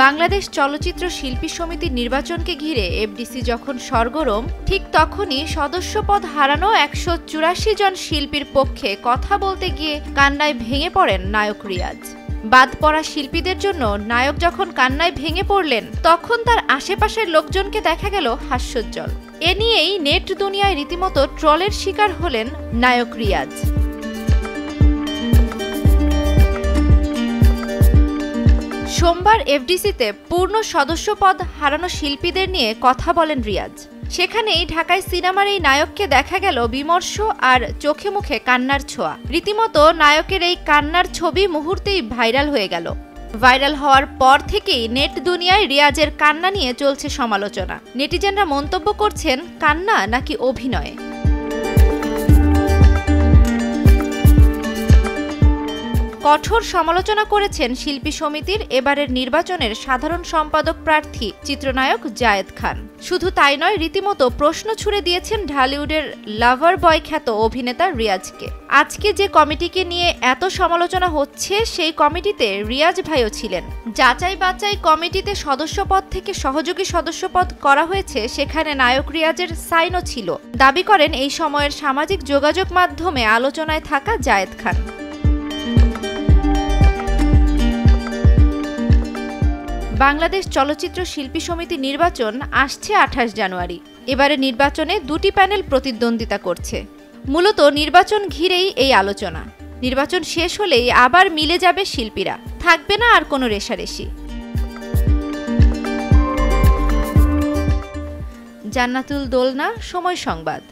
বাংলাদেশ চলচ্চিত্র শিল্পী সমিতির নির্বাচনকে ঘিরে এফডিসি যখন সরগরম, ঠিক তখনই সদস্যপদ হারানো ১৮৪ জন শিল্পীর পক্ষে কথা বলতে গিয়ে কান্নায় ভেঙে পড়েন নায়ক রিয়াজ। বাদ পড়া শিল্পীদের জন্য নায়ক যখন কান্নায় ভেঙে পড়লেন, তখন তার আশেপাশের লোকজনকে দেখা গেল হাস্যোজ্জ্বল। এ নিয়েই নেট দুনিয়ায় রীতিমতো ট্রলের শিকার হলেন নায়ক রিয়াজ। সোমবার এফডিসিতে পূর্ণ সদস্যপদ হারানো শিল্পীদের নিয়ে কথা বলেন রিয়াজ। সেখানেই ঢাকায় সিনেমার এই নায়ককে দেখা গেল বিমর্ষ আর চোখে মুখে কান্নার ছোঁয়া। রীতিমতো নায়কের এই কান্নার ছবি মুহূর্তেই ভাইরাল হয়ে গেল। ভাইরাল হওয়ার পর থেকেই নেট দুনিয়ায় রিয়াজের কান্না নিয়ে চলছে সমালোচনা। নেটিজেনরা মন্তব্য করছেন, কান্না নাকি অভিনয়। কঠোর সমালোচনা করেছেন শিল্পী সমিতির এবারের নির্বাচনের সাধারণ সম্পাদক প্রার্থী চিত্রনায়ক জায়েদ খান। শুধু তাই নয়, রীতিমতো প্রশ্ন ছুড়ে দিয়েছেন ঢালিউডের লাভার বয় খ্যাত অভিনেতা রিয়াজকে। আজকে যে কমিটিকে নিয়ে এত সমালোচনা হচ্ছে, সেই কমিটিতে রিয়াজ ভাইও ছিলেন। যাচাই বাছাই কমিটিতে সদস্যপদ থেকে সহযোগী সদস্যপদ করা হয়েছে, সেখানে নায়ক রিয়াজের সাইনও ছিল, দাবি করেন এই সময়ের সামাজিক যোগাযোগ মাধ্যমে আলোচনায় থাকা জায়েদ খান। বাংলাদেশ চলচ্চিত্র শিল্পী সমিতি নির্বাচন আসছে ২৮ জানুয়ারি। এবারে নির্বাচনে দুটি প্যানেল প্রতিদ্বন্দ্বিতা করছে। মূলত নির্বাচন ঘিরেই এই আলোচনা। নির্বাচন শেষ হলেই আবার মিলে যাবে শিল্পীরা, থাকবে না আর কোনো রেষারেষি। জান্নাতুল দোলনা, সময় সংবাদ।